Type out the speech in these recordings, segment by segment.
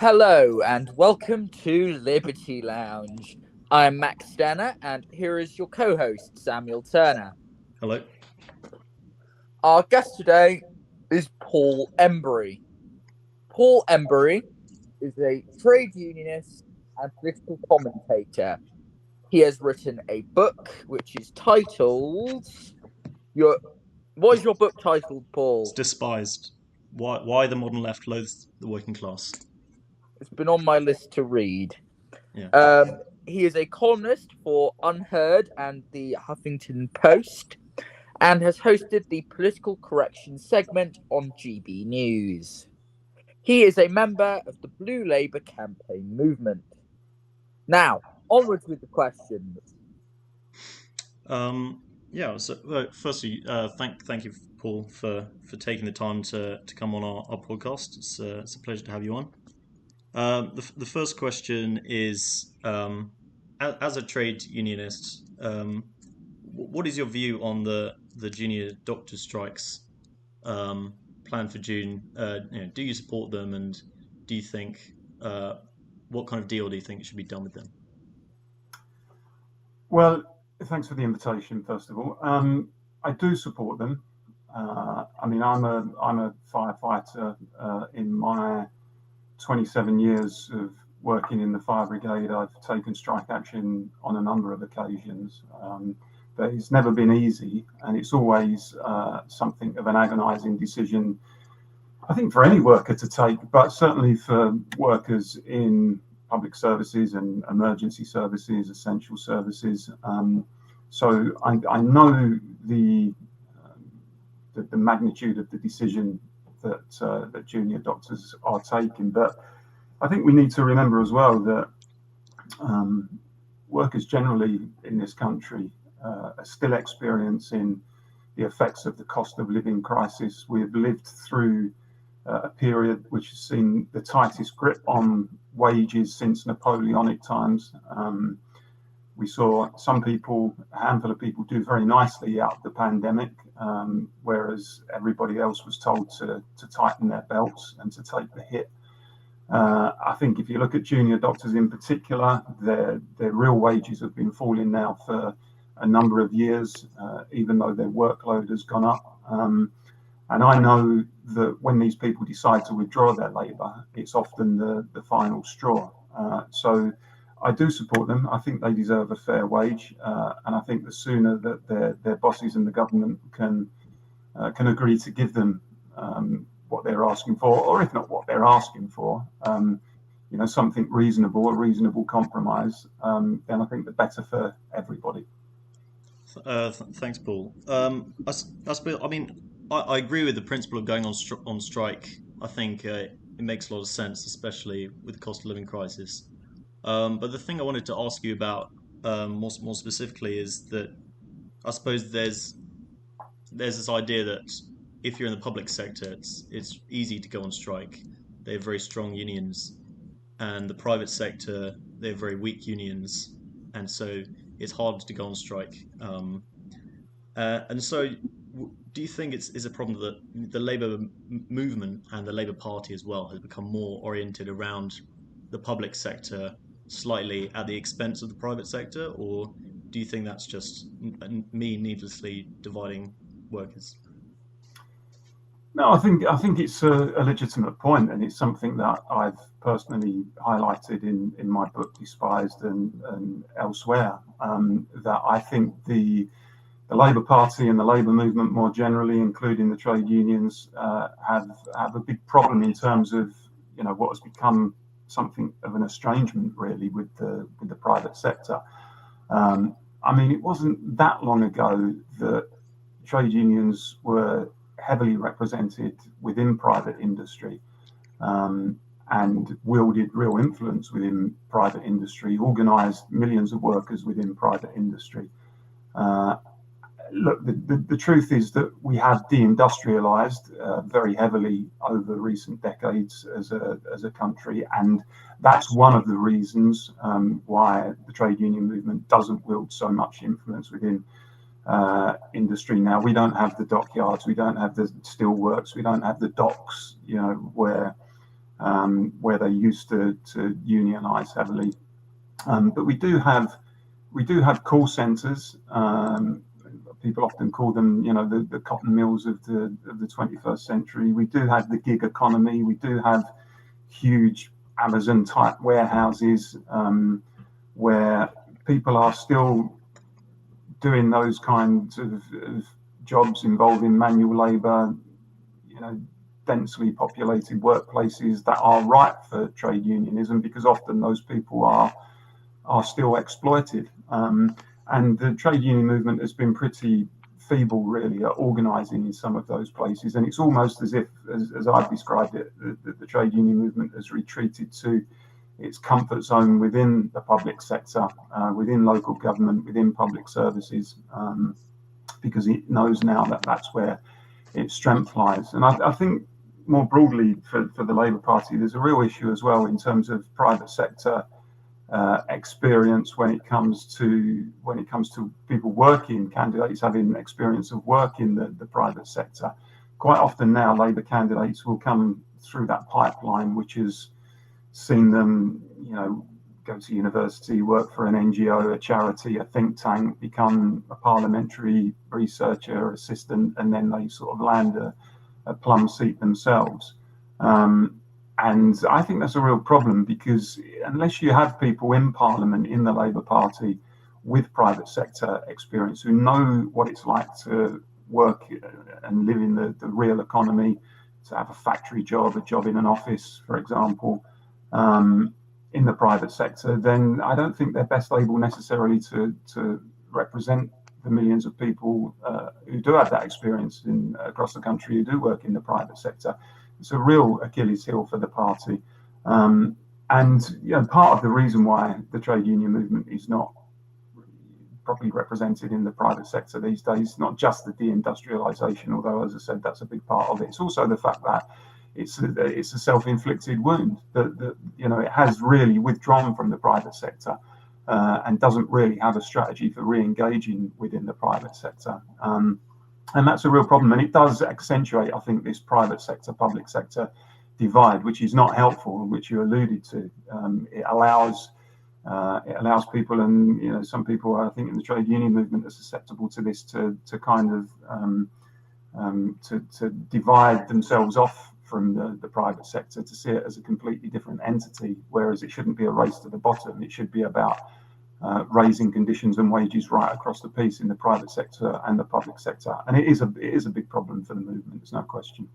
Hello and welcome to Liberty Lounge. I'm Max Stenner and here is your co-host Samuel Turner. Hello. Our guest today is Paul Embery. Paul Embery is a trade unionist and political commentator. He has written a book which is titled your what is your book titled, It's Paul? despised. Why the modern left loathes the working class? It's been on my list to read. Yeah. He is a columnist for Unheard and the Huffington Post and has hosted the political correction segment on GB News. He is a member of the Blue Labour campaign movement. Now, onwards with the questions. Yeah. So, firstly, thank you, Paul, for taking the time to come on our podcast. It's a pleasure to have you on. The first question is, as a trade unionist, what is your view on the junior doctor strikes planned for June? Do you support them, and do you think what kind of deal do you think should be done with them? Well, thanks for the invitation, first of all. I do support them. I'm a firefighter. In my 27 years of working in the fire brigade, I've taken strike action on a number of occasions. But it's never been easy, and it's always something of an agonising decision, I think, for any worker to take, but certainly for workers in public services and emergency services, essential services. So I know the magnitude of the decision that junior doctors are taking, but I think we need to remember as well that workers generally in this country are still experiencing the effects of the cost of living crisis. We've lived through a period which has seen the tightest grip on wages since Napoleonic times. We saw some people, a handful of people, do very nicely out of the pandemic, whereas everybody else was told to tighten their belts and to take the hit. I think if you look at junior doctors in particular, their real wages have been falling now for a number of years, even though their workload has gone up. And I know that when these people decide to withdraw their labour, it's often the final straw. So I do support them. I think they deserve a fair wage, and I think the sooner that their bosses and the government can agree to give them what they're asking for, or if not what they're asking for, something reasonable, a reasonable compromise, then I think the better for everybody. Thanks, Paul. I suppose, I agree with the principle of going on strike. I think it makes a lot of sense, especially with the cost of living crisis. But the thing I wanted to ask you about more specifically is that I suppose there's this idea that if you're in the public sector, it's easy to go on strike. They have very strong unions, and the private sector, they have very weak unions, and so it's hard to go on strike. And so, do you think it's a problem that the Labour movement and the Labour Party as well has become more oriented around the public sector, slightly at the expense of the private sector, or do you think that's just me needlessly dividing workers? No, I think it's a legitimate point, and it's something that I've personally highlighted in my book Despised and elsewhere. That I think the Labour Party and the Labour movement more generally, including the trade unions, have a big problem in terms of what has become something of an estrangement really with the private sector. It wasn't that long ago that trade unions were heavily represented within private industry, and wielded real influence within private industry, organised millions of workers within private industry. Look, the truth is that we have deindustrialised very heavily over recent decades as a country, and that's one of the reasons why the trade union movement doesn't wield so much influence within industry now. We don't have the dockyards, we don't have the steelworks, we don't have the docks, where where they used to unionise heavily. But we do have call centres. People often call them, the cotton mills of the 21st century. We do have the gig economy. We do have huge Amazon type warehouses where people are still doing those kinds of jobs involving manual labour, densely populated workplaces that are ripe for trade unionism, because often those people are still exploited. And the trade union movement has been pretty feeble, really, at organising in some of those places. And it's almost as if, as I've described it, the trade union movement has retreated to its comfort zone within the public sector, within local government, within public services, because it knows now that that's where its strength lies. And I think more broadly for the Labour Party, there's a real issue as well in terms of private sector experience when it comes to people working, candidates having experience of work in the private sector. Quite often now, Labour candidates will come through that pipeline, which has seen them, go to university, work for an NGO, a charity, a think tank, become a parliamentary researcher, assistant, and then they sort of land a plum seat themselves. And I think that's a real problem, because unless you have people in Parliament, in the Labour Party, with private sector experience, who know what it's like to work and live in the real economy, to have a factory job, a job in an office, for example, in the private sector, then I don't think they're best able necessarily to represent the millions of people who do have that experience across the country, who do work in the private sector. It's a real Achilles heel for the party. And part of the reason why the trade union movement is not properly represented in the private sector these days, not just the deindustrialization, although, as I said, that's a big part of it. It's also the fact that it's a self-inflicted wound, that it has really withdrawn from the private sector and doesn't really have a strategy for re-engaging within the private sector. And that's a real problem. And it does accentuate, I think, this private sector, public sector divide, which is not helpful, which you alluded to. It allows people, and some people, I think, in the trade union movement are susceptible to this, to kind of to divide themselves off from the private sector, to see it as a completely different entity, whereas it shouldn't be a race to the bottom. It should be about raising conditions and wages right across the piece in the private sector and the public sector. And it is a big problem for the movement, there's no question.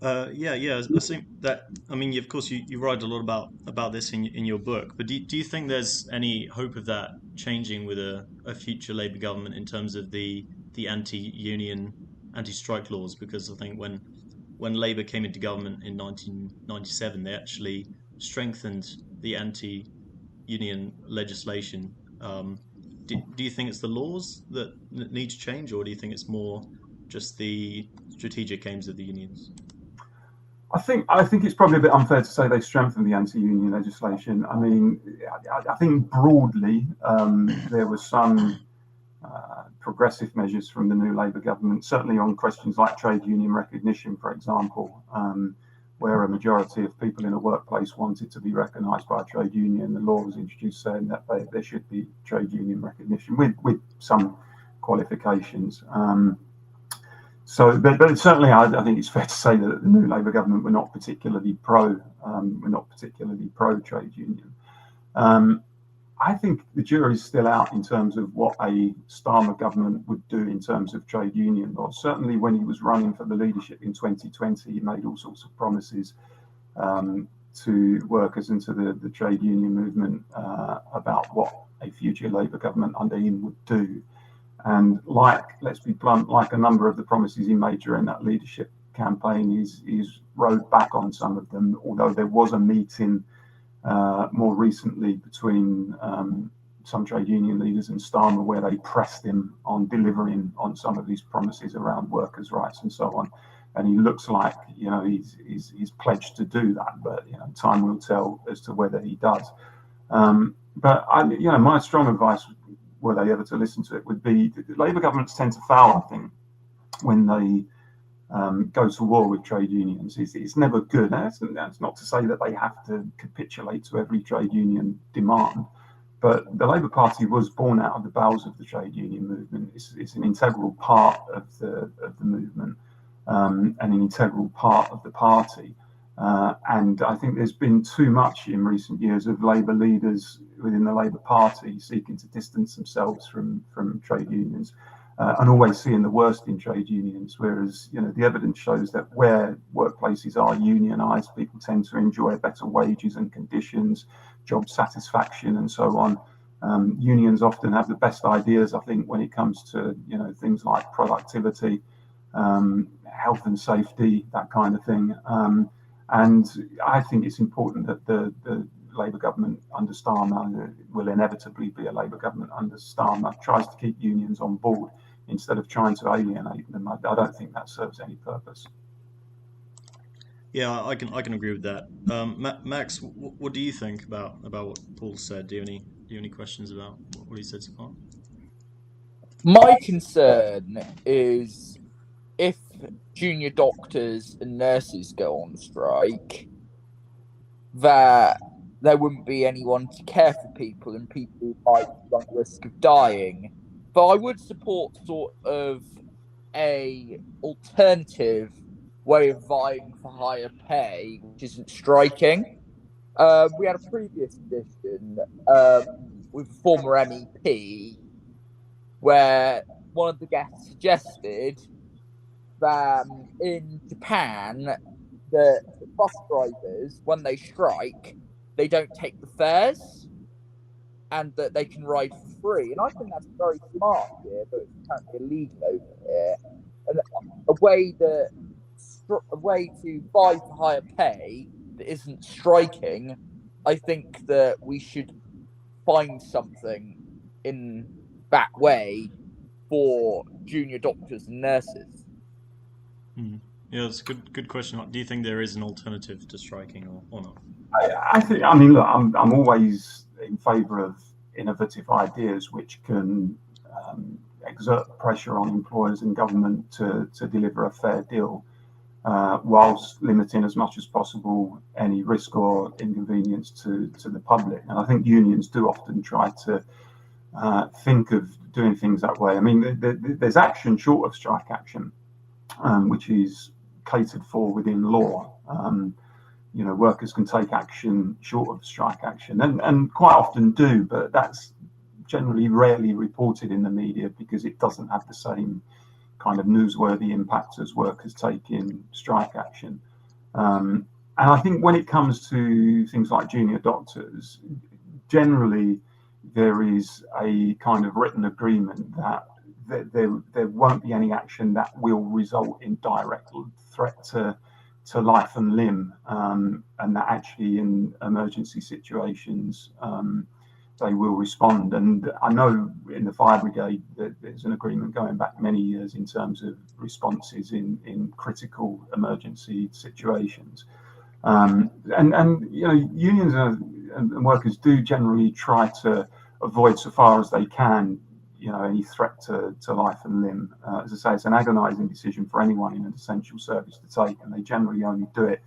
Yeah. I think that, of course, you write a lot about this in your book, but do you think there's any hope of that changing with a future Labour government in terms of the anti-union, anti-strike laws? Because I think when Labour came into government in 1997, they actually strengthened the anti-union legislation. Do you think it's the laws that need to change, or do you think it's more just the strategic aims of the unions? I think it's probably a bit unfair to say they strengthened the anti-union legislation. I think broadly there were some progressive measures from the new Labour government, certainly on questions like trade union recognition, for example, where a majority of people in a workplace wanted to be recognised by a trade union. The law was introduced saying that there should be trade union recognition with some qualifications. But certainly, I think it's fair to say that the new Labour government were not particularly pro trade union. I think the jury's still out in terms of what a Starmer government would do in terms of trade union laws. Certainly, when he was running for the leadership in 2020, he made all sorts of promises to workers and to the trade union movement about what a future Labour government under him would do. And let's be blunt, like a number of the promises he made during that leadership campaign, he's rode back on some of them, although there was a meeting more recently between some trade union leaders and Starmer where they pressed him on delivering on some of these promises around workers' rights and so on. And he looks like, he's pledged to do that, but time will tell as to whether he does. But my strong advice, were they ever to listen to it, would be Labour governments tend to foul, I think, when they go to war with trade unions. It's never good. That's not to say that they have to capitulate to every trade union demand, but the Labour Party was born out of the bowels of the trade union movement. It's an integral part of the movement, and an integral part of the party. And I think there's been too much in recent years of Labour leaders within the Labour Party seeking to distance themselves from trade unions, and always seeing the worst in trade unions. Whereas, the evidence shows that where workplaces are unionised, people tend to enjoy better wages and conditions, job satisfaction, and so on. Unions often have the best ideas, I think, when it comes to things like productivity, health and safety, that kind of thing. And I think it's important that the Labour government under Starmer, will inevitably be a Labour government under Starmer, tries to keep unions on board instead of trying to alienate them. I don't think that serves any purpose. Yeah, I can agree with that. Max, what do you think about what Paul said? Do you have any questions about what he said so far? My concern is if junior doctors and nurses go on strike, that there wouldn't be anyone to care for people, and people might run the risk of dying. But I would support sort of a alternative way of vying for higher pay, which isn't striking. We had a previous edition with a former MEP where one of the guests suggested that in Japan, the bus drivers, when they strike, they don't take the fares and that they can ride for free. And I think that's very smart here, but it's apparently illegal over here. And a way to buy for higher pay that isn't striking, I think that we should find something in that way for junior doctors and nurses. Yeah, that's a good question. Do you think there is an alternative to striking or not? I think. I mean, look, I'm always in favour of innovative ideas which can exert pressure on employers and government to deliver a fair deal, whilst limiting as much as possible any risk or inconvenience to the public. And I think unions do often try to think of doing things that way. I mean, there's action short of strike action, which is catered for within law. Workers can take action short of strike action, and quite often do, but that's generally rarely reported in the media because it doesn't have the same kind of newsworthy impact as workers taking strike action. And I think when it comes to things like junior doctors, generally there is a kind of written agreement that there won't be any action that will result in direct threat to life and limb, and that actually in emergency situations they will respond. And I know in the fire brigade that there's an agreement going back many years in terms of responses in critical emergency situations. And unions and workers do generally try to avoid, so far as they can, any threat to life and limb. As I say, it's an agonising decision for anyone in an essential service to take, and they generally only do it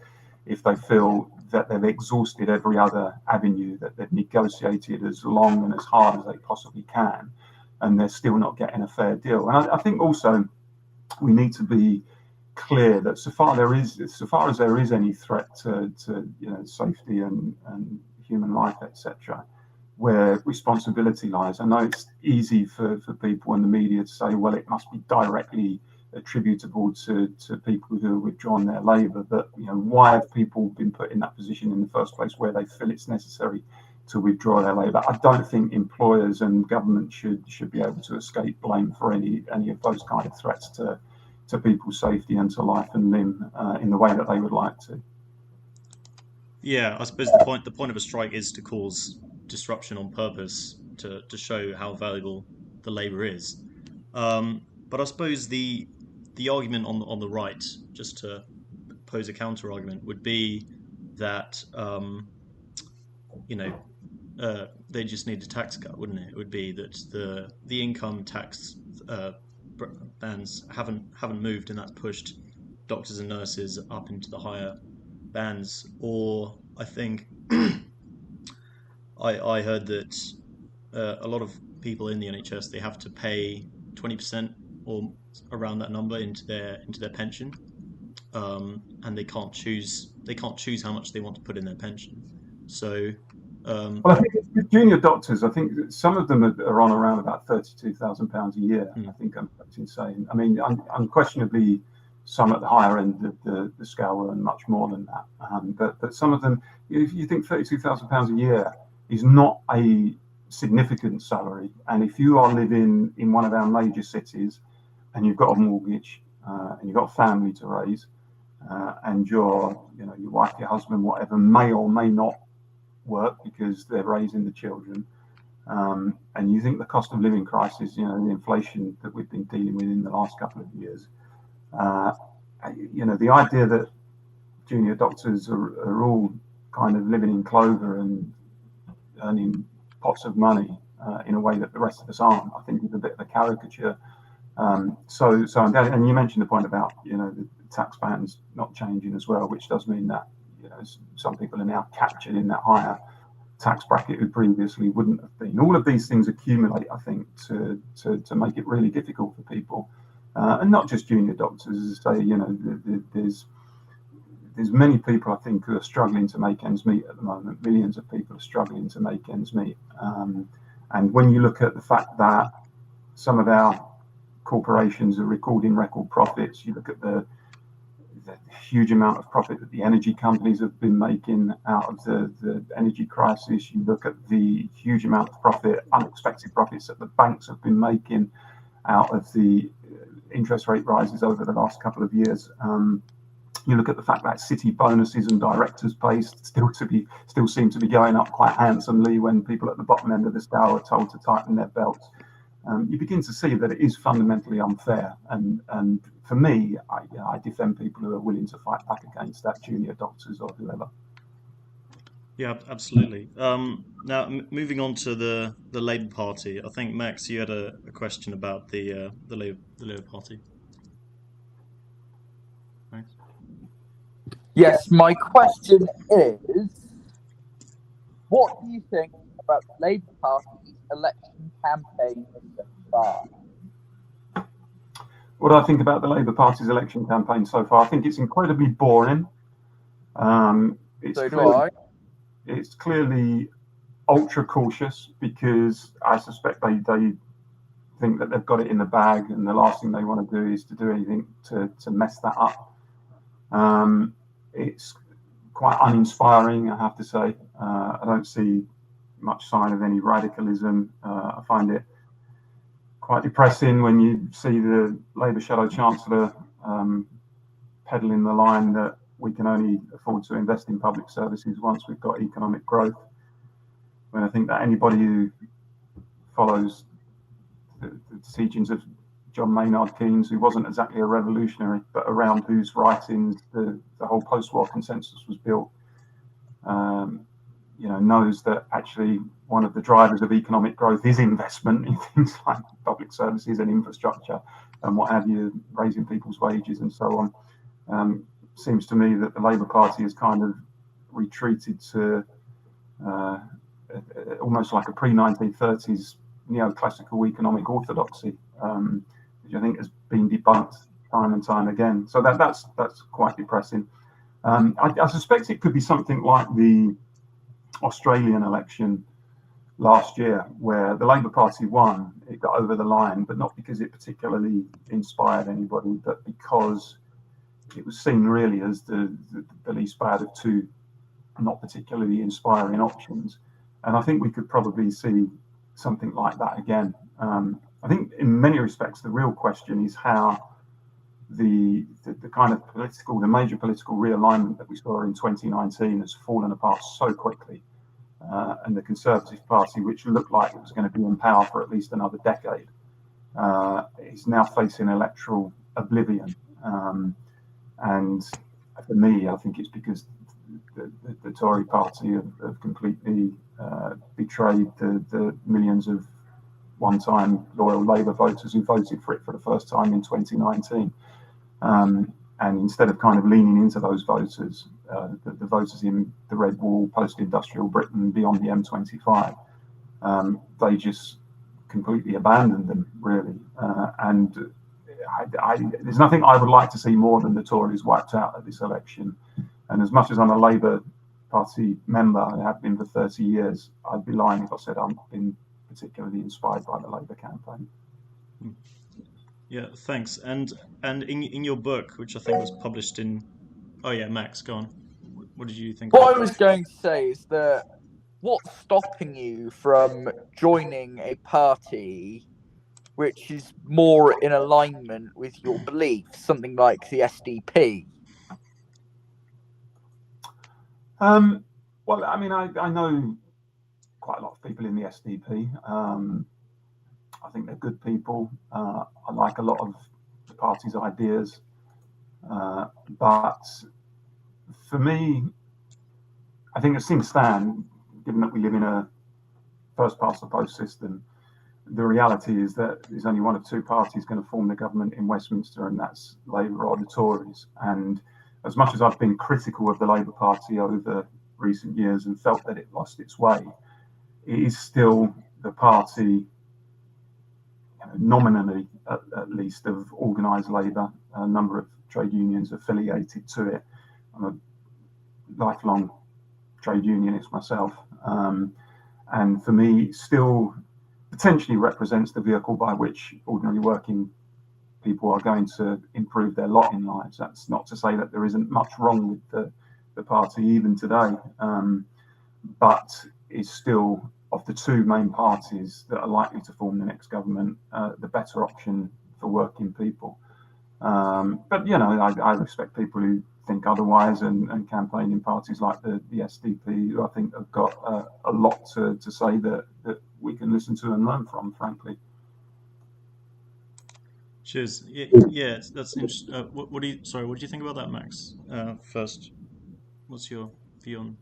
if they feel that they've exhausted every other avenue, that they've negotiated as long and as hard as they possibly can, and they're still not getting a fair deal. And I think also we need to be clear that so far as there is any threat to safety and human life, etc., where responsibility lies. I know it's easy for people in the media to say, well, it must be directly attributable to people who have withdrawn their labour, but why have people been put in that position in the first place where they feel it's necessary to withdraw their labour? I don't think employers and government should be able to escape blame for any of those kind of threats to people's safety and to life and limb in the way that they would like to. Yeah, I suppose the point of a strike is to cause disruption on purpose to show how valuable the labour is. But I suppose the argument on the right, just to pose a counter argument, would be that they just need a tax cut, wouldn't it? It would be that the income tax bands haven't moved, and that's pushed doctors and nurses up into the higher bands. Or I think I heard that a lot of people in the NHS, they have to pay 20% or around that number into their pension, and they can't choose how much they want to put in their pension. So well, I think with junior doctors, I think that some of them are on around about £32,000 a year. I think that's insane. I mean, unquestionably, some at the higher end of the scale earn much more than that. But some of them, if you think £32,000 a year is not a significant salary, and if you are living in one of our major cities and you've got a mortgage and you've got a family to raise, and your wife, your husband, whatever, may or may not work because they're raising the children, and you think the cost of living crisis, the inflation that we've been dealing with in the last couple of years, the idea that junior doctors are all kind of living in clover and earning pots of money in a way that the rest of us aren't, I think is a bit of a caricature. So and you mentioned the point about the tax bands not changing as well, which does mean that some people are now captured in that higher tax bracket who previously wouldn't have been. All of these things accumulate, I think, to make it really difficult for people, and not just junior doctors. As I say, there's many people, I think, who are struggling to make ends meet at the moment. Millions of people are struggling to make ends meet. And when you look at the fact that some of our corporations are recording record profits, you look at the huge amount of profit that the energy companies have been making out of the energy crisis, you look at the huge amount of profit, unexpected profits that the banks have been making out of the interest rate rises over the last couple of years. You look at the fact that city bonuses and directors' pay still seem to be going up quite handsomely when people at the bottom end of the scale are told to tighten their belts. You begin to see that it is fundamentally unfair. And for me, I defend people who are willing to fight back against that, junior doctors or whoever. Yeah, absolutely. Now, moving on to the Labour Party, I think Max, you had a question about the Labour Party. Thanks. Yes, my question is, what do you think about the Labour Party's election campaign so far? What do I think about the Labour Party's election campaign so far? I think it's incredibly boring. It's clearly ultra cautious because I suspect they think that they've got it in the bag, and the last thing they want to do is to do anything to mess that up. It's quite uninspiring, I have to say. I don't see much sign of any radicalism. I find it quite depressing when you see the Labour Shadow Chancellor peddling the line that we can only afford to invest in public services once we've got economic growth. When I think that anybody who follows the teachings of John Maynard Keynes, who wasn't exactly a revolutionary, but around whose writings the whole post-war consensus was built, knows that actually one of the drivers of economic growth is investment in things like public services and infrastructure and what have you, raising people's wages and so on. Seems to me that the Labour Party has kind of retreated to almost like a pre-1930s neoclassical economic orthodoxy, which I think has been debunked time and time again. So that's quite depressing. I suspect it could be something like the Australian election last year, where the Labour Party won. It got over the line, but not because it particularly inspired anybody, but because it was seen really as the least bad of two not particularly inspiring options. And I think we could probably see something like that again. I think in many respects, the real question is how the kind of the major political realignment that we saw in 2019 has fallen apart so quickly. And the Conservative Party, which looked like it was going to be in power for at least another decade, is now facing electoral oblivion. And for me, I think it's because the Tory party have completely betrayed the millions of one-time loyal Labour voters who voted for it for the first time in 2019. and instead of kind of leaning into those voters, the voters in the Red Wall, post-industrial Britain, beyond the M25, they just completely abandoned them, really. And there's nothing I would like to see more than the Tories wiped out at this election. And as much as I'm a Labour Party member, I have been for 30 years, I'd be lying if I said I've been particularly inspired by the Labour campaign. Yeah, thanks. And in your book, which I think was published in, oh yeah, Max, go on. What did you think of What it? I was going to say is that what's stopping you from joining a party which is more in alignment with your beliefs, something like the SDP? Well, I mean, I know quite a lot of people in the SDP. I think they're good people. I like a lot of the party's ideas. But for me, I think as things stand, given that we live in a first past the post system, the reality is that there's only one of two parties going to form the government in Westminster, and that's Labour or the Tories. And as much as I've been critical of the Labour Party over recent years and felt that it lost its way, it is still the party, nominally at least, of organised labour. A number of trade unions affiliated to it. I'm a lifelong trade unionist myself, and for me, still potentially represents the vehicle by which ordinary working people are going to improve their lot in lives. That's not to say that there isn't much wrong with the party even today, but it's still, of the two main parties that are likely to form the next government, the better option for working people. But I respect people who think otherwise and campaign in parties like the SDP, who I think have got a lot to say that we can listen to and learn from, frankly. Cheers. Yeah, that's interesting. What do you think about that, Max? First, what's your view on?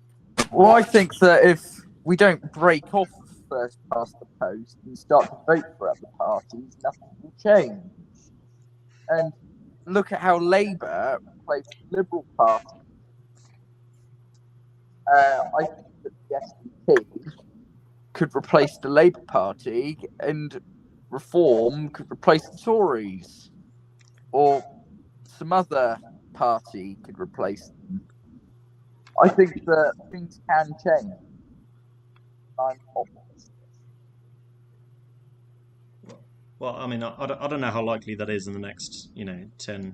Well, I think that if we don't break off first past the post and start to vote for other parties, nothing will change. And look at how Labour replaced the Liberal Party. I think that the SDP could replace the Labour Party, and Reform could replace the Tories, or some other party could replace them. I think that things can change. I'm optimistic. Well, I mean, I don't know how likely that is in the next, 10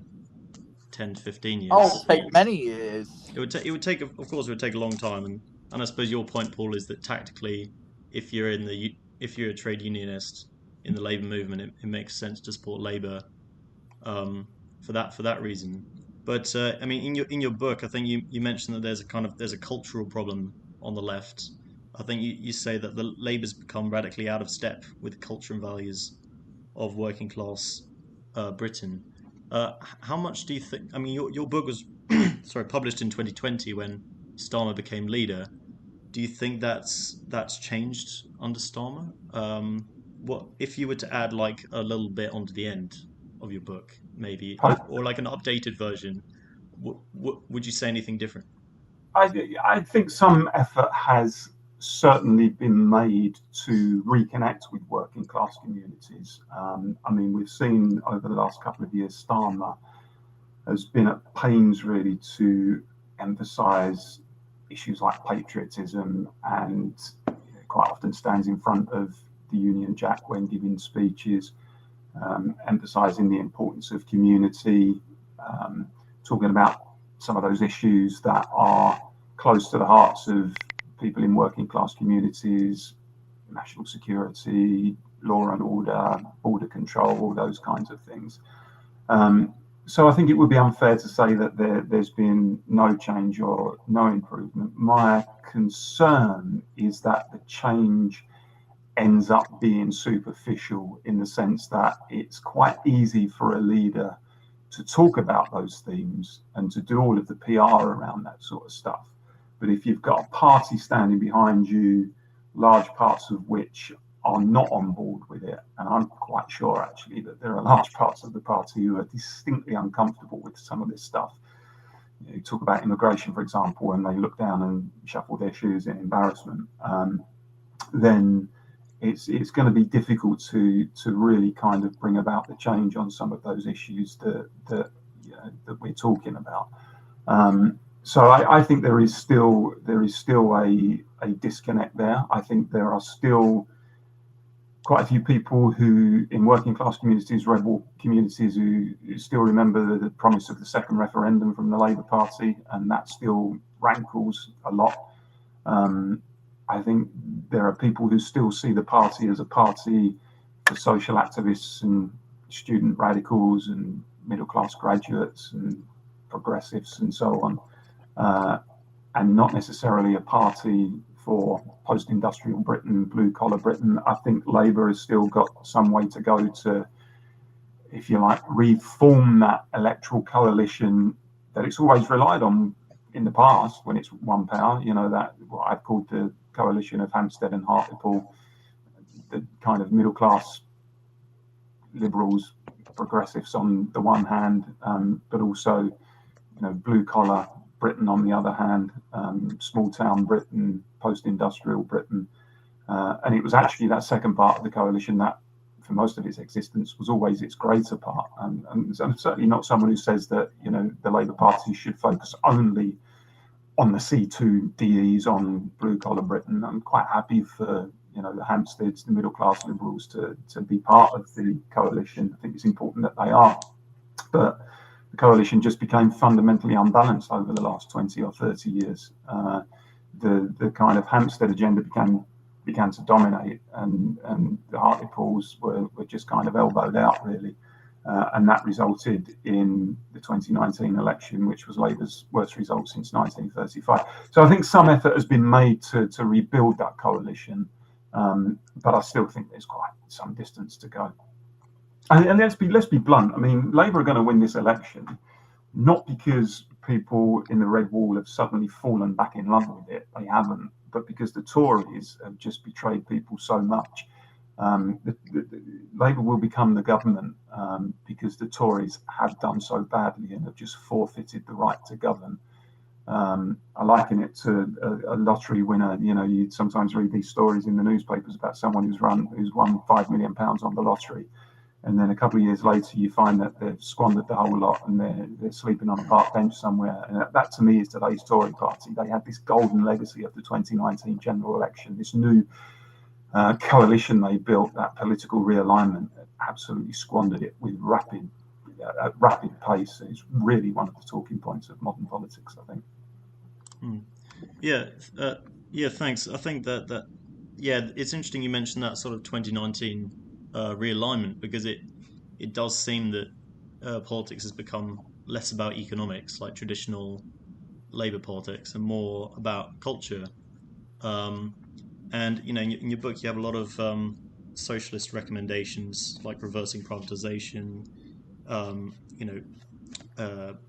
to 15 years. Oh, it will take many years. It would take, of course, it would take a long time, and I suppose your point, Paul, is that tactically, if you're a trade unionist in the Labour movement, it makes sense to support Labour, for that reason. But I mean, in your book, I think you mentioned that there's a cultural problem on the left. I think you say that the Labour's become radically out of step with the culture and values of working class Britain. How much do you think? I mean, your book was published in 2020 when Starmer became leader. Do you think that's changed under Starmer? What if you were to add like a little bit onto the end of your book, maybe, or like an updated version? Would you say anything different? I think some effort has certainly been made to reconnect with working class communities. I mean, we've seen over the last couple of years, Starmer has been at pains really to emphasise issues like patriotism, and quite often stands in front of the Union Jack when giving speeches, emphasising the importance of community, talking about some of those issues that are close to the hearts of people in working class communities: national security, law and order, border control, all those kinds of things. So I think it would be unfair to say that there's been no change or no improvement. My concern is that the change ends up being superficial, in the sense that it's quite easy for a leader to talk about those themes and to do all of the PR around that sort of stuff. But if you've got a party standing behind you, large parts of which are not on board with it. And I'm quite sure, actually, that there are large parts of the party who are distinctly uncomfortable with some of this stuff. You talk about immigration, for example, and they look down and shuffle their shoes in embarrassment. Then it's going to be difficult to really kind of bring about the change on some of those issues that we're talking about. So I think there is still a disconnect there. I think there are still quite a few people who, in working class communities, rebel communities, who still remember the promise of the second referendum from the Labour Party, and that still rankles a lot. I think there are people who still see the party as a party for social activists and student radicals and middle class graduates and progressives and so on, and not necessarily a party for post-industrial Britain, blue-collar Britain. I think Labour has still got some way to go to, if you like, reform that electoral coalition that it's always relied on in the past when it's won power. You know, that what I've called the coalition of Hampstead and Hartlepool, the kind of middle-class liberals, progressives on the one hand, but also, you know, blue-collar Britain on the other hand, small-town Britain, post-industrial Britain. And it was actually that second part of the coalition that, for most of its existence, was always its greater part. And I'm certainly not someone who says that, you know, the Labour Party should focus only on the C2 DEs, on blue-collar Britain. I'm quite happy for, you know, the Hampsteads, the middle-class liberals to be part of the coalition. I think it's important that they are. But the coalition just became fundamentally unbalanced over the last 20 or 30 years. The kind of Hampstead agenda began to dominate, and the Hartlepols were just kind of elbowed out, really. And that resulted in the 2019 election, which was Labour's worst result since 1935. So I think some effort has been made to rebuild that coalition, but I still think there's quite some distance to go. And let's be blunt. I mean, Labour are going to win this election, not because people in the Red Wall have suddenly fallen back in love with it. They haven't, but because the Tories have just betrayed people so much. Labour will become the government because the Tories have done so badly and have just forfeited the right to govern. I liken it to a lottery winner. You know, you sometimes read these stories in the newspapers about someone who's won £5 million on the lottery, and then a couple of years later you find that they've squandered the whole lot and they're sleeping on a park bench somewhere. And that to me is today's Tory party. They had this golden legacy of the 2019 general election, this new coalition they built, that political realignment, absolutely squandered it with rapid pace. It's really one of the talking points of modern politics, I think. Yeah, thanks. I think that it's interesting you mentioned that sort of 2019 realignment, because it does seem that politics has become less about economics, like traditional Labour politics, and more about culture. And you know, in your book, you have a lot of socialist recommendations, like reversing privatization,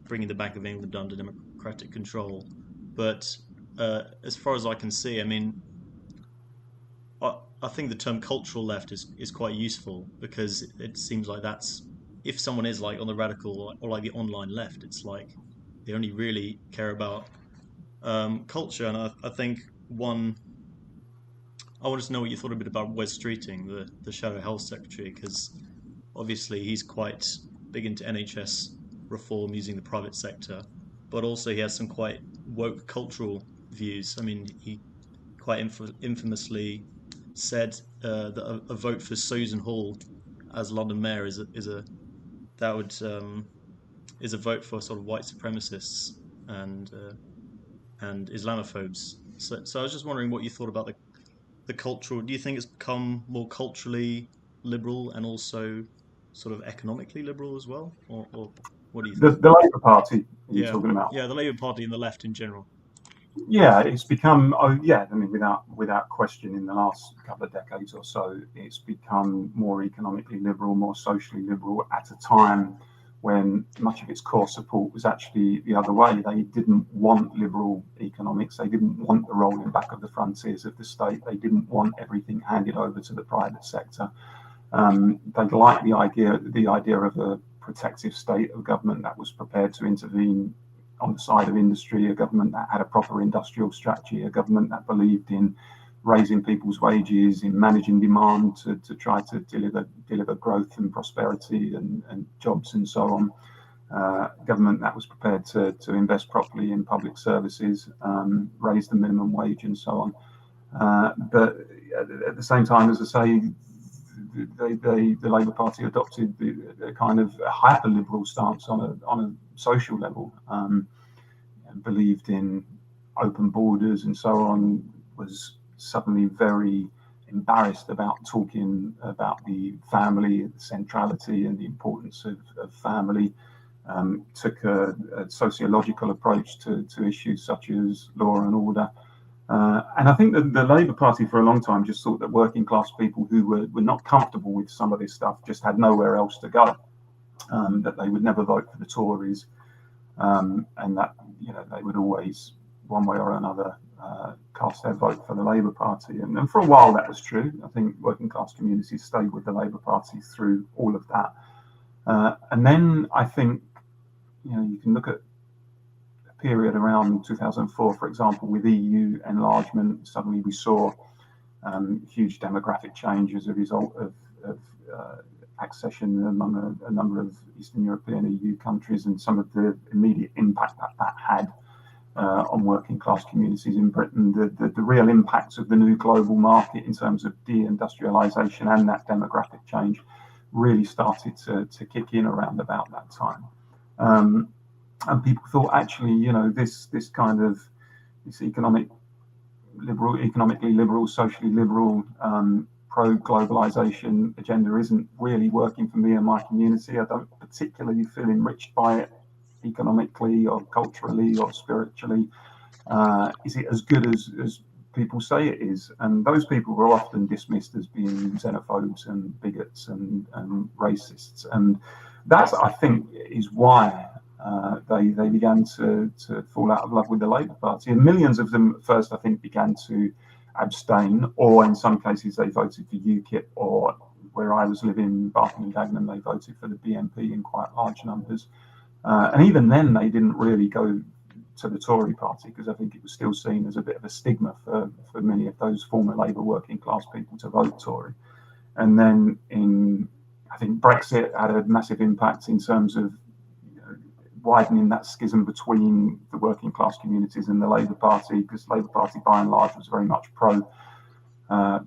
bringing the Bank of England under democratic control. But as far as I can see, I mean, I think the term cultural left is quite useful, because it seems like that's, if someone is like on the radical or like the online left, it's like they only really care about culture. And I think I wanted to know what you thought a bit about Wes Streeting, the Shadow Health Secretary, because obviously he's quite big into NHS reform using the private sector, but also he has some quite woke cultural views. I mean, he quite infamously said that a vote for Susan Hall as London Mayor is a vote for sort of white supremacists and Islamophobes. So I was just wondering what you thought about the cultural. Do you think it's become more culturally liberal and also sort of economically liberal as well, or what do you think? The Labour Party you're talking about? Yeah, the Labour Party and the left in general. Yeah, it's become, I mean, without question, in the last couple of decades or so, it's become more economically liberal, more socially liberal at a time when much of its core support was actually the other way. They didn't want liberal economics. They didn't want the rolling back of the frontiers of the state. They didn't want everything handed over to the private sector. They liked the idea of a protective state, a government that was prepared to intervene on the side of industry, a government that had a proper industrial strategy, a government that believed in raising people's wages, in managing demand to try to deliver growth and prosperity and jobs and so on. Government that was prepared to invest properly in public services, raise the minimum wage and so on. But at the same time, as I say, the Labour Party adopted the kind of hyper-liberal stance on a social level, and believed in open borders and so on, was suddenly very embarrassed about talking about the family, the centrality and the importance of family, took a sociological approach to issues such as law and order. And I think that the Labour Party for a long time just thought that working class people who were not comfortable with some of this stuff just had nowhere else to go, that they would never vote for the Tories, and that they would always, one way or another, cast their vote for the Labour Party. And for a while that was true. I think working class communities stayed with the Labour Party through all of that. And then I think you can look at a period around 2004, for example, with EU enlargement. Suddenly we saw huge demographic change as a result of accession among a number of Eastern European EU countries, and some of the immediate impact that had on working class communities in Britain. The real impacts of the new global market in terms of deindustrialization and that demographic change really started to kick in around about that time. And people thought, actually, this kind of this economically liberal, socially liberal, pro-globalization agenda isn't really working for me and my community. I don't particularly feel enriched by it economically or culturally or spiritually. Is it as good as people say it is? And those people were often dismissed as being xenophobes and bigots and racists. And that, I think, is why they began to fall out of love with the Labour Party. And millions of them at first, I think, began to abstain, or in some cases they voted for UKIP, or where I was living, Barking and Dagenham, they voted for the BNP in quite large numbers. And even then, they didn't really go to the Tory party, because I think it was still seen as a bit of a stigma for many of those former Labour working class people to vote Tory. And then I think Brexit had a massive impact in terms of widening that schism between the working class communities and the Labour Party, because the Labour Party by and large was very much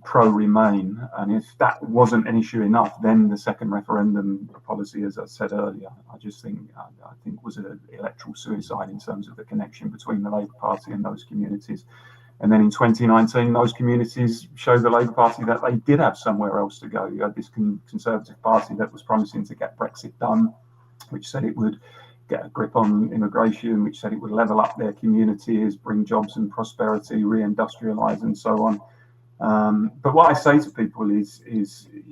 pro-Remain. And if that wasn't an issue enough, then the second referendum policy, as I said earlier, I think was an electoral suicide in terms of the connection between the Labour Party and those communities. And then in 2019, those communities showed the Labour Party that they did have somewhere else to go. You had this Conservative Party that was promising to get Brexit done, which said it would get a grip on immigration, which said it would level up their communities, bring jobs and prosperity, reindustrialise and so on. But what I say to people is,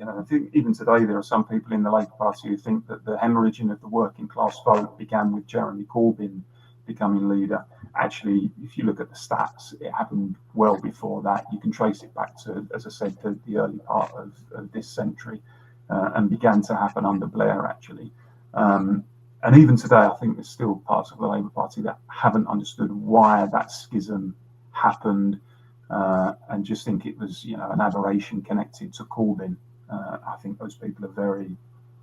I think even today there are some people in the Labour Party who think that the hemorrhaging of the working class vote began with Jeremy Corbyn becoming leader. Actually, if you look at the stats, it happened well before that. You can trace it back to, as I said, the early part of this century, and began to happen under Blair, actually. And even today, I think there's still parts of the Labour Party that haven't understood why that schism happened, and just think it was, an aberration connected to Corbyn. I think those people are very,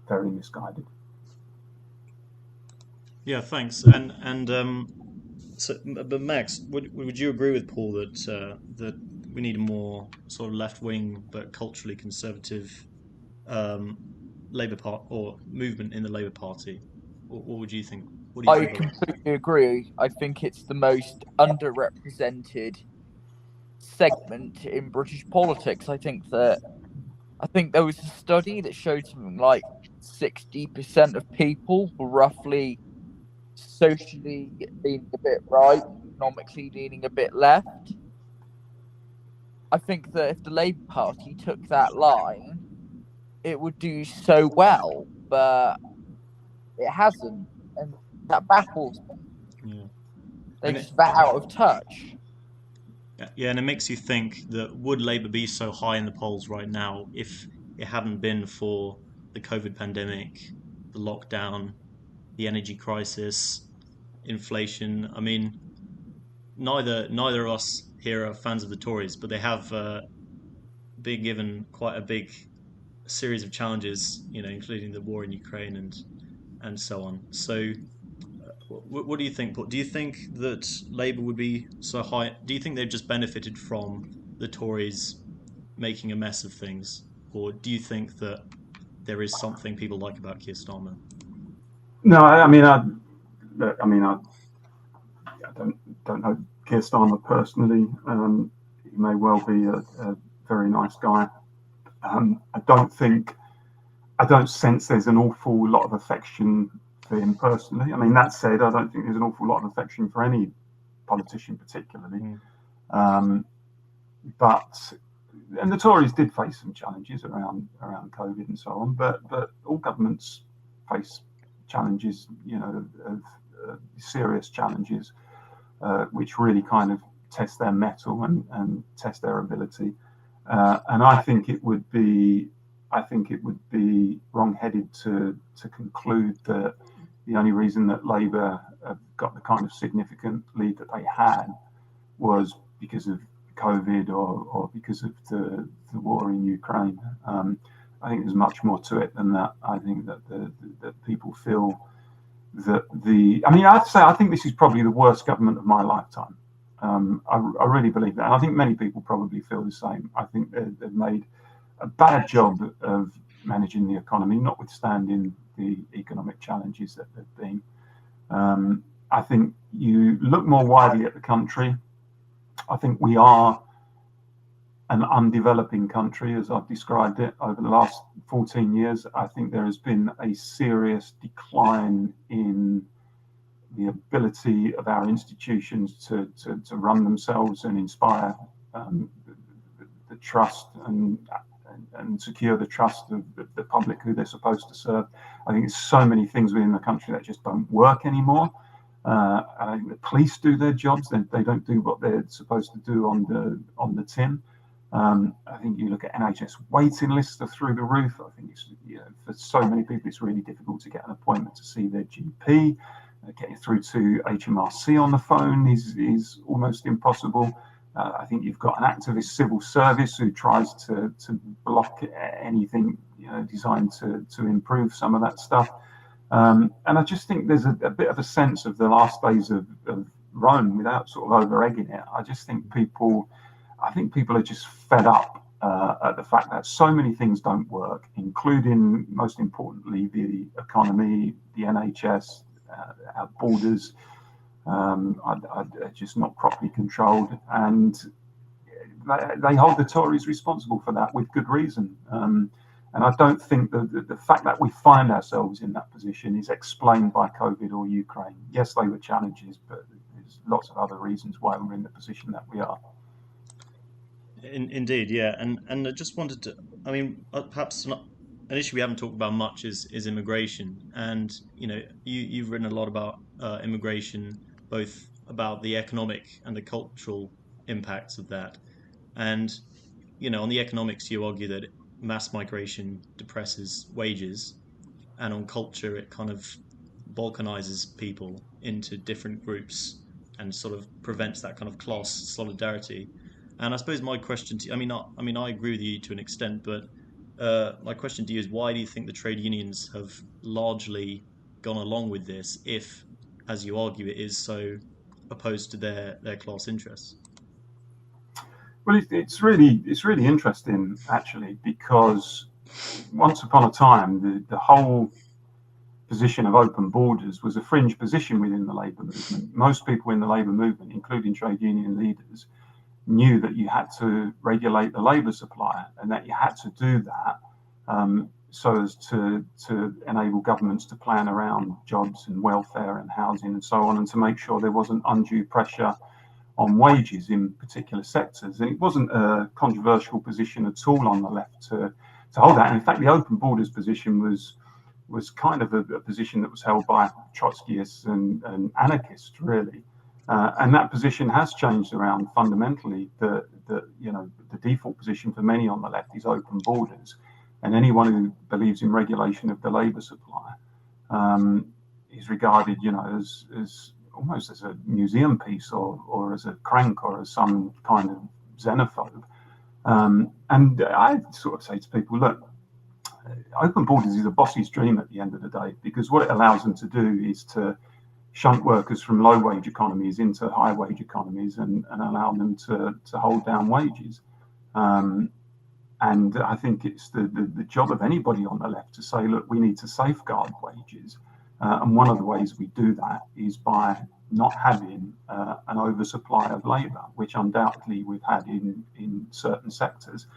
very misguided. Yeah, thanks. But Max, would you agree with Paul that we need a more sort of left-wing but culturally conservative Labour Party or movement in the Labour Party? What would you think? What do you think? I completely agree. I think it's the most underrepresented segment in British politics. I think there was a study that showed something like 60% of people were roughly socially leaning a bit right, economically leaning a bit left. I think that if the Labour Party took that line, it would do so well. But It hasn't, and that baffles me. Yeah. They're And just that out of touch. yeah, and it makes you think that would Labour be so high in the polls right now if it hadn't been for the COVID pandemic, the lockdown, the energy crisis, inflation. I mean, neither of us here are fans of the Tories, but they have been given quite a big series of challenges, including the war in Ukraine and so on. So, what do you think, Paul? Do you think that Labour would be so high? Do you think they've just benefited from the Tories making a mess of things, or do you think that there is something people like about Keir Starmer? No, I don't know Keir Starmer personally. He may well be a very nice guy. I don't sense there's an awful lot of affection for him personally. I mean, that said, I don't think there's an awful lot of affection for any politician particularly. But and the Tories did face some challenges around COVID and so on. But all governments face challenges, serious challenges, which really kind of test their mettle and test their ability. And I think it would be wrong-headed to conclude that the only reason that Labour got the kind of significant lead that they had was because of COVID or because of the war in Ukraine. I think there's much more to it than that. I think that that people feel that I think this is probably the worst government of my lifetime. I really believe that. And I think many people probably feel the same. I think they've made a bad job of managing the economy, notwithstanding the economic challenges that there've been. I think you look more widely at the country. I think we are an undeveloping country, as I've described it, over the last 14 years. I think there has been a serious decline in the ability of our institutions to run themselves and inspire the trust and secure the trust of the public who they're supposed to serve. I think there's so many things within the country that just don't work anymore. I think the police do their jobs; they don't do what they're supposed to do on the tin. I think you look at NHS waiting lists are through the roof. I think it's, for so many people, it's really difficult to get an appointment to see their GP. Getting through to HMRC on the phone is almost impossible. I think you've got an activist civil service who tries to block anything designed to improve some of that stuff. And I just think there's a bit of a sense of the last days of Rome, without sort of over egging it. I think people are just fed up at the fact that so many things don't work, including, most importantly, the economy, the NHS, our borders are just not properly controlled, and they hold the Tories responsible for that with good reason. And I don't think the fact that we find ourselves in that position is explained by COVID or Ukraine. Yes, they were challenges, but there's lots of other reasons why we're in the position that we are. Indeed, yeah, and I just wanted to. I mean, perhaps not an issue we haven't talked about much is immigration, and you've written a lot about immigration, both about the economic and the cultural impacts of that, and on the economics, you argue that mass migration depresses wages, and on culture, it kind of balkanizes people into different groups and sort of prevents that kind of class solidarity. And I suppose my question to you, I agree with you to an extent, but my question to you is, why do you think the trade unions have largely gone along with this if, as you argue, it is so opposed to their class interests? Well, it's really interesting, actually, because once upon a time, the whole position of open borders was a fringe position within the labour movement. Most people in the labour movement, including trade union leaders, knew that you had to regulate the labour supply and that you had to do that so as to enable governments to plan around jobs and welfare and housing and so on, and to make sure there wasn't undue pressure on wages in particular sectors. And it wasn't a controversial position at all on the left to hold that. And in fact, the open borders position was was kind of a position that was held by Trotskyists and anarchists, really. And that position has changed around fundamentally. The default position for many on the left is open borders, and anyone who believes in regulation of the labour supply is regarded, as almost as a museum piece or as a crank or as some kind of xenophobe. And I sort of say to people, look, open borders is a boss's dream at the end of the day, because what it allows them to do is to shunt workers from low wage economies into high wage economies and allow them to hold down wages. And I think it's the job of anybody on the left to say, look, we need to safeguard wages. And one of the ways we do that is by not having an oversupply of labour, which undoubtedly we've had in certain sectors.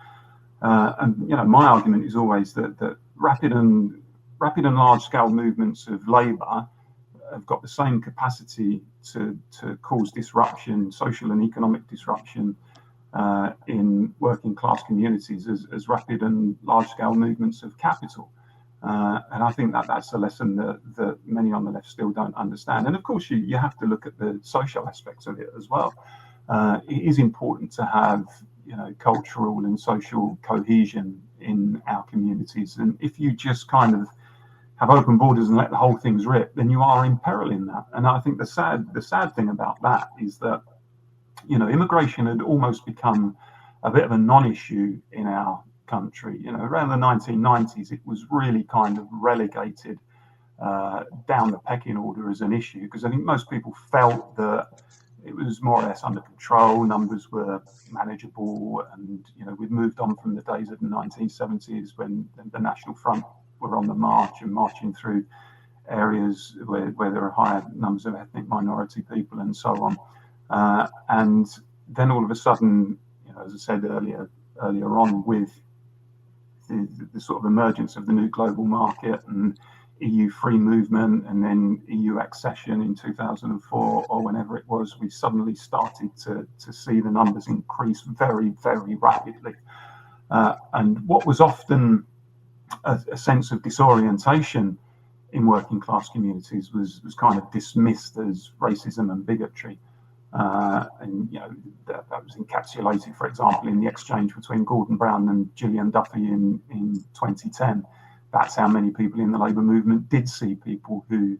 And my argument is always that rapid and large-scale movements of labour have got the same capacity to cause disruption, social and economic disruption, in working class communities as rapid and large-scale movements of capital. And I think that's a lesson that many on the left still don't understand. And of course, you have to look at the social aspects of it as well. It is important to have cultural and social cohesion in our communities. And if you just kind of have open borders and let the whole thing's rip, then you are imperiling that. And I think the sad thing about that is that immigration had almost become a bit of a non-issue in our country. Around the 1990s, it was really kind of relegated down the pecking order as an issue, because I think most people felt that it was more or less under control, numbers were manageable, and we'd moved on from the days of the 1970s when the National Front were on the march and marching through areas where there are higher numbers of ethnic minority people and so on. And then all of a sudden, as I said earlier on, with the sort of emergence of the new global market and EU free movement, and then EU accession in 2004 or whenever it was, we suddenly started to see the numbers increase very, very rapidly. And what was often a sense of disorientation in working class communities was kind of dismissed as racism and bigotry. And that was encapsulated, for example, in the exchange between Gordon Brown and Gillian Duffy in 2010. That's how many people in the labour movement did see people who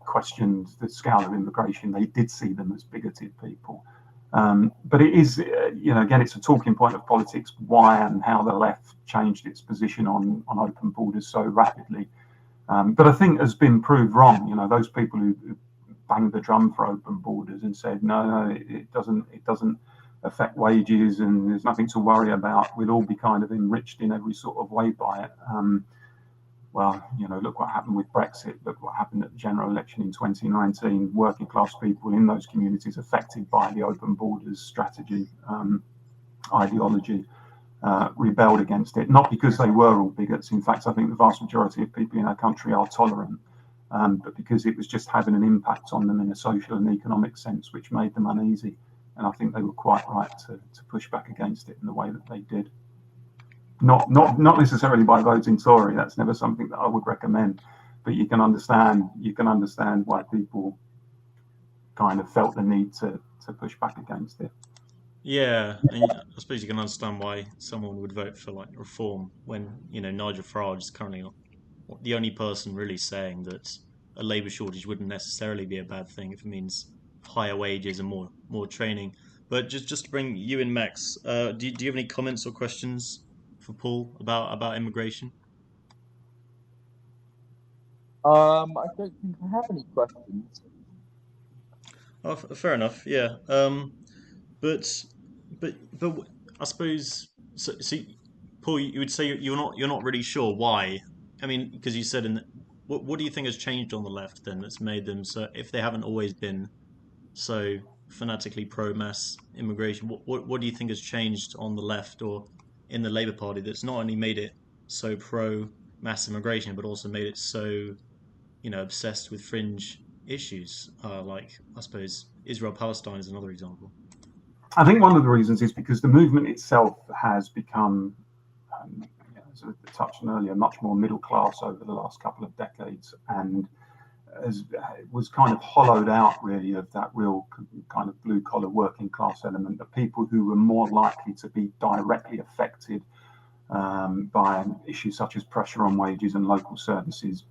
questioned the scale of immigration. They did see them as bigoted people. But it is, again, it's a talking point of politics, why and how the left changed its position on open borders so rapidly. But I think has been proved wrong. Those people who banged the drum for open borders and said, no, it doesn't affect wages and there's nothing to worry about. We'll all be kind of enriched in every sort of way by it. Well, look what happened with Brexit. Look what happened at the general election in 2019. Working class people in those communities affected by the open borders strategy, ideology, rebelled against it. Not because they were all bigots. In fact, I think the vast majority of people in our country are tolerant, but because it was just having an impact on them in a social and economic sense, which made them uneasy. And I think they were quite right to push back against it in the way that they did. Not necessarily by voting Tory. That's never something that I would recommend. But you can understand why people kind of felt the need to push back against it. Yeah, and I suppose you can understand why someone would vote for like reform when Nigel Farage is currently the only person really saying that a labour shortage wouldn't necessarily be a bad thing if it means higher wages and more training. But just to bring you in, Max, do you have any comments or questions for Paul about immigration? I don't think I have any questions. Oh, fair enough. Yeah. But I suppose so. Paul, you would say you're not really sure why. I mean, because you said what do you think has changed on the left then that's made them so, if they haven't always been so fanatically pro-mass immigration, what do you think has changed on the left or in the Labour Party that's not only made it so pro-mass immigration, but also made it so, obsessed with fringe issues, like, I suppose, Israel-Palestine is another example. I think one of the reasons is because the movement itself has become as I touched on earlier, much more middle class over the last couple of decades, and was kind of hollowed out really of that real kind of blue collar working class element, the people who were more likely to be directly affected by issues such as pressure on wages and local services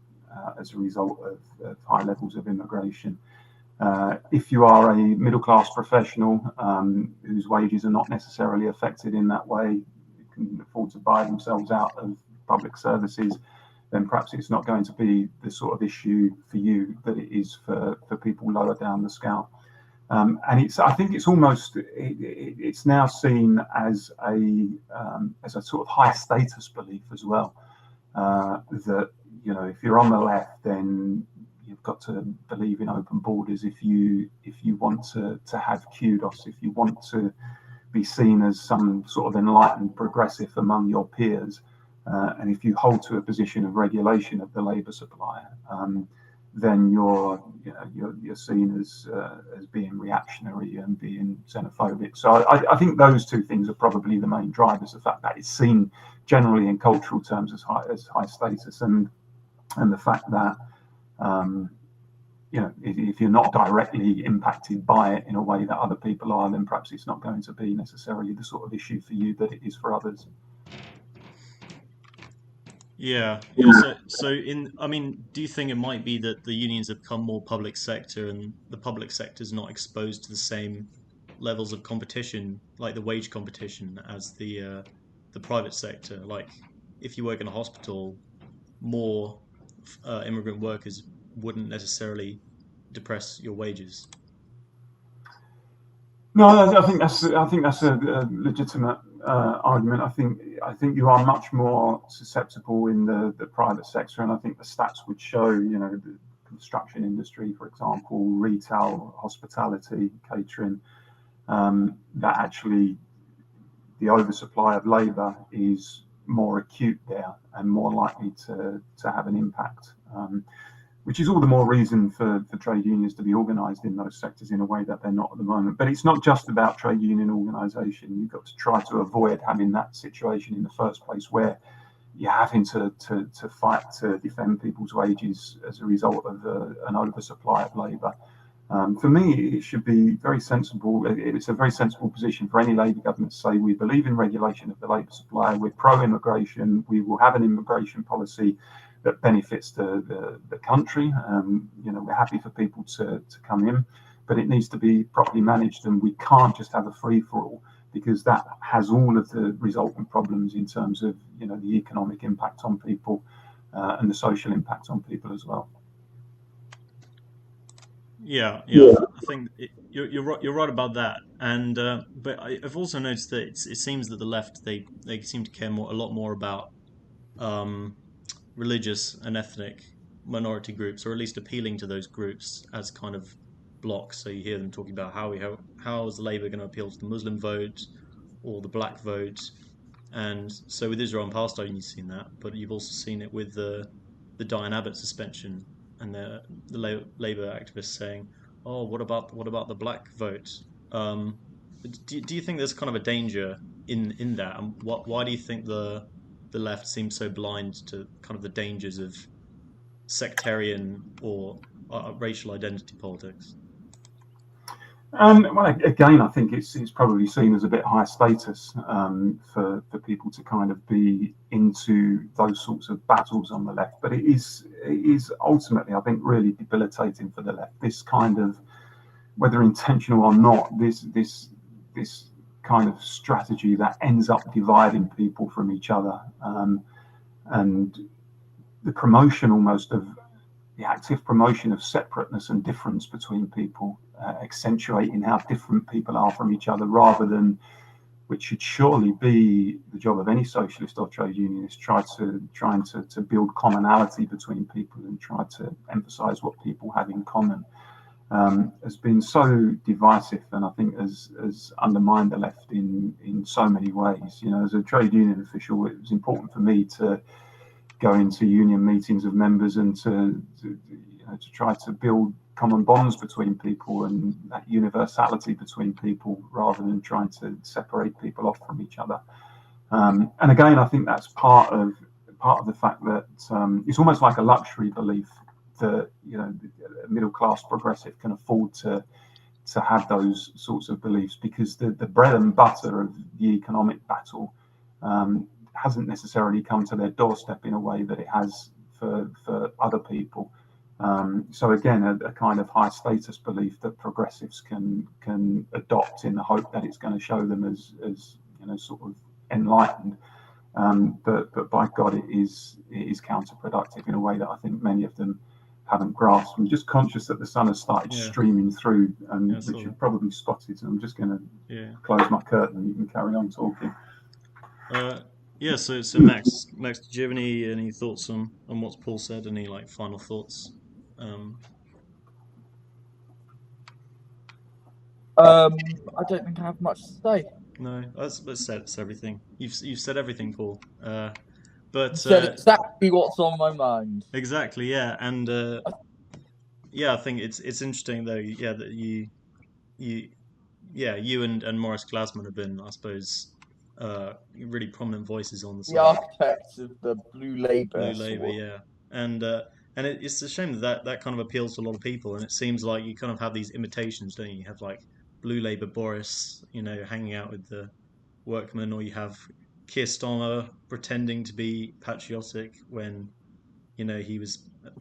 as a result of high levels of immigration. If you are a middle class professional whose wages are not necessarily affected in that way, who can afford to buy themselves out of public services, then perhaps it's not going to be the sort of issue for you that it is for people lower down the scale. And I think it's almost, it's now seen as a sort of high status belief as well, that, you know, if you're on the left, then you've got to believe in open borders. If you want to have kudos, if you want to be seen as some sort of enlightened progressive among your peers, and if you hold to a position of regulation of the labour supply, then you're seen as being reactionary and being xenophobic. So I think those two things are probably the main drivers. The fact that it's seen generally in cultural terms as high status, and the fact that you know, if you're not directly impacted by it in a way that other people are, then perhaps it's not going to be necessarily the sort of issue for you that it is for others. Yeah. So I mean, do you think it might be that the unions have become more public sector, and the public sector is not exposed to the same levels of competition, like the wage competition, as the private sector? Like, if you work in a hospital, more immigrant workers wouldn't necessarily depress your wages. No, I think that's a legitimate argument. I think you are much more susceptible in the private sector, and I think the stats would show, you know, the construction industry, for example, retail, hospitality, catering, that actually the oversupply of labour is more acute there and more likely to have an impact. Which is all the more reason for trade unions to be organised in those sectors in a way that they're not at the moment. But it's not just about trade union organisation. You've got to try to avoid having that situation in the first place where you're having to fight to defend people's wages as a result of an oversupply of labour. For me, it should be very sensible. It's a very sensible position for any Labour government to say, we believe in regulation of the labour supply, we're pro-immigration, we will have an immigration policy that benefits the country. You know, we're happy for people to come in, but it needs to be properly managed, and we can't just have a free-for-all, because that has all of the resultant problems in terms of, you know, the economic impact on people and the social impact on people as well. Yeah. I think you're right about that, and but I've also noticed that it seems that the left, they seem to care a lot more about religious and ethnic minority groups, or at least appealing to those groups as kind of blocks. So you hear them talking about how is Labour going to appeal to the Muslim vote or the black vote, and so with Israel and Palestine you've seen that, but you've also seen it with the Diane Abbott suspension, and the Labour activists saying, "Oh, what about the black vote?" Do you think there's kind of a danger in that, and why do you think the left seems so blind to kind of the dangers of sectarian or racial identity politics? Well, again, I think it's probably seen as a bit high status for people to kind of be into those sorts of battles on the left. But it is ultimately, I think, really debilitating for the left. This kind of, whether intentional or not, this kind of strategy that ends up dividing people from each other, and the promotion almost of the active promotion of separateness and difference between people, accentuating how different people are from each other, rather than, which should surely be the job of any socialist or trade unionist, trying to build commonality between people and try to emphasize what people have in common, has been so divisive, and I think has undermined the left in so many ways. You know, as a trade union official, it was important for me to go into union meetings of members and to try to build common bonds between people and that universality between people, rather than trying to separate people off from each other. And again, I think that's part of the fact that it's almost like a luxury belief that a middle class progressive can afford to have those sorts of beliefs, because the bread and butter of the economic battle hasn't necessarily come to their doorstep in a way that it has for other people. So again, a kind of high status belief that progressives can adopt in the hope that it's going to show them as sort of enlightened. But by God, it is counterproductive in a way that I think many of them haven't grasped. I'm just conscious that the sun has started streaming through, which you've probably spotted. So I'm just going to close my curtain and you can carry on talking. So Max, did you have any thoughts on what Paul said? Any final thoughts? I don't think I have much to say. No, that's everything. You've said everything, Paul. But said exactly what's on my mind. Exactly, yeah, and I think it's interesting though, that you and Morris Glasman have been, I suppose, really prominent voices on the side. The architects of the Blue Labour. Yeah, and it's a shame that kind of appeals to a lot of people, and it seems like you kind of have these imitations, don't you? You have Blue Labour Boris, hanging out with the workmen, or you have Keir Starmer pretending to be patriotic when he was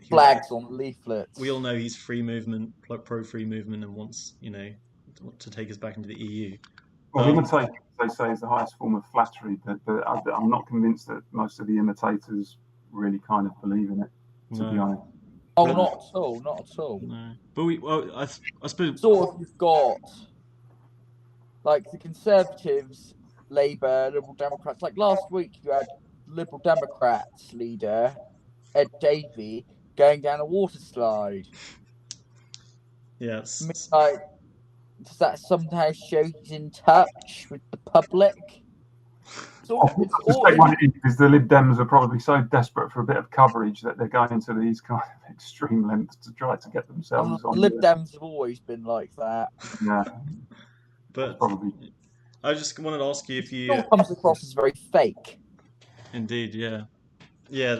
flags on leaflets. We all know he's free movement, pro free movement, and wants to take us back into the EU. Well, imitation, they say, is the highest form of flattery, but I'm not convinced that most of the imitators really kind of believe in it, to be honest. Oh, not at all, not at all. No, but I suppose sort of you've got the Conservatives, Labour, Liberal Democrats. Like last week, you had Liberal Democrats leader Ed Davey going down a water slide. Yes. Does that somehow show he's in touch with the public? One is the Lib Dems are probably so desperate for a bit of coverage that they're going to these kind of extreme lengths to try to get themselves on. Lib Dems have always been like that. Yeah, but probably. I just wanted to ask you if you. It comes across as very fake. Indeed, yeah.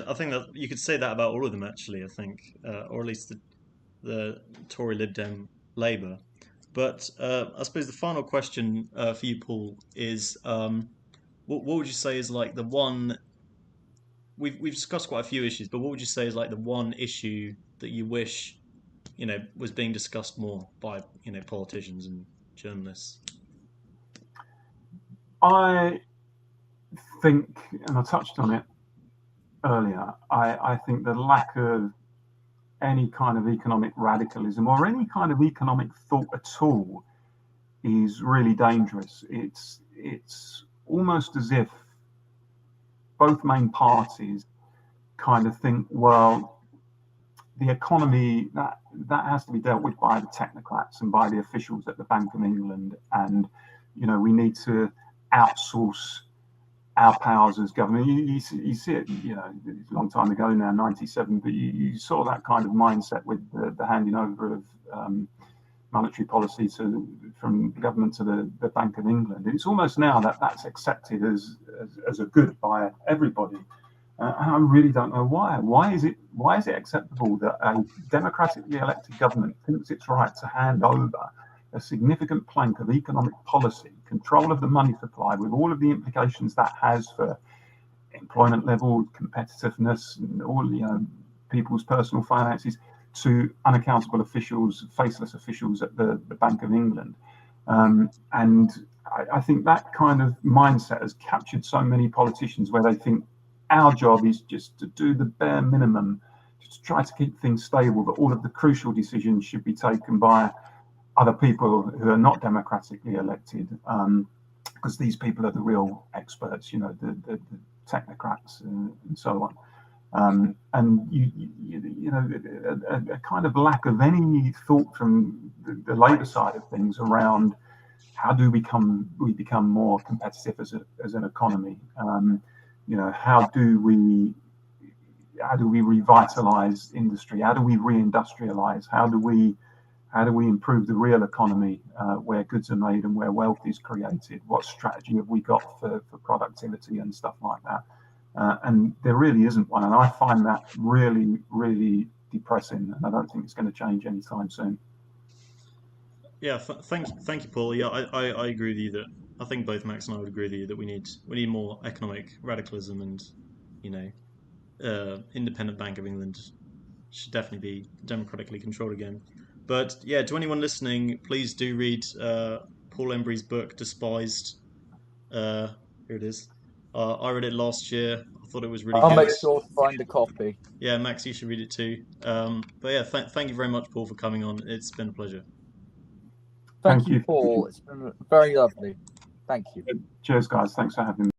I think that you could say that about all of them, actually. I think, or at least the Tory Lib Dem Labour. But I suppose the final question for you, Paul, is what would you say is the one? We've discussed quite a few issues, but what would you say is the one issue that you wish was being discussed more by politicians and journalists? I think, and I touched on it earlier, I think the lack of any kind of economic radicalism or any kind of economic thought at all is really dangerous. It's almost as if both main parties kind of think, well, the economy that has to be dealt with by the technocrats and by the officials at the Bank of England, and we need to outsource our powers as government. You see it, it's a long time ago now, 97, but you saw that kind of mindset with the handing over of monetary policy from government to the Bank of England. It's almost now that's accepted as a good by everybody. And I really don't know why. Why is it acceptable that a democratically elected government thinks it's right to hand over a significant plank of economic policy, control of the money supply, with all of the implications that has for employment level, competitiveness, and all people's personal finances, to unaccountable officials, faceless officials at the Bank of England? And I think that kind of mindset has captured so many politicians, where they think our job is just to do the bare minimum, just to try to keep things stable, but all of the crucial decisions should be taken by other people who are not democratically elected, because these people are the real experts, the technocrats and so on. And a kind of lack of any thought from the Labour side of things around how do we become more competitive as an economy. How do we revitalise industry? How do we reindustrialise? How do How do we improve the real economy where goods are made and where wealth is created? What strategy have we got for productivity and stuff like that? And there really isn't one. And I find that really, really depressing. And I don't think it's going to change anytime soon. Yeah, thank you, Paul. Yeah, I agree with you that I think both Max and I would agree with you that we need more economic radicalism, and independent Bank of England should definitely be democratically controlled again. But yeah, to anyone listening, please do read Paul Embery's book, Despised. Here it is. I read it last year. I thought it was really I'll good. make sure to find a copy. Yeah, Max, you should read it too. But yeah, thank you very much, Paul, for coming on. It's been a pleasure. Thank you, Paul. It's been very lovely. Thank you. Cheers, guys. Thanks for having me.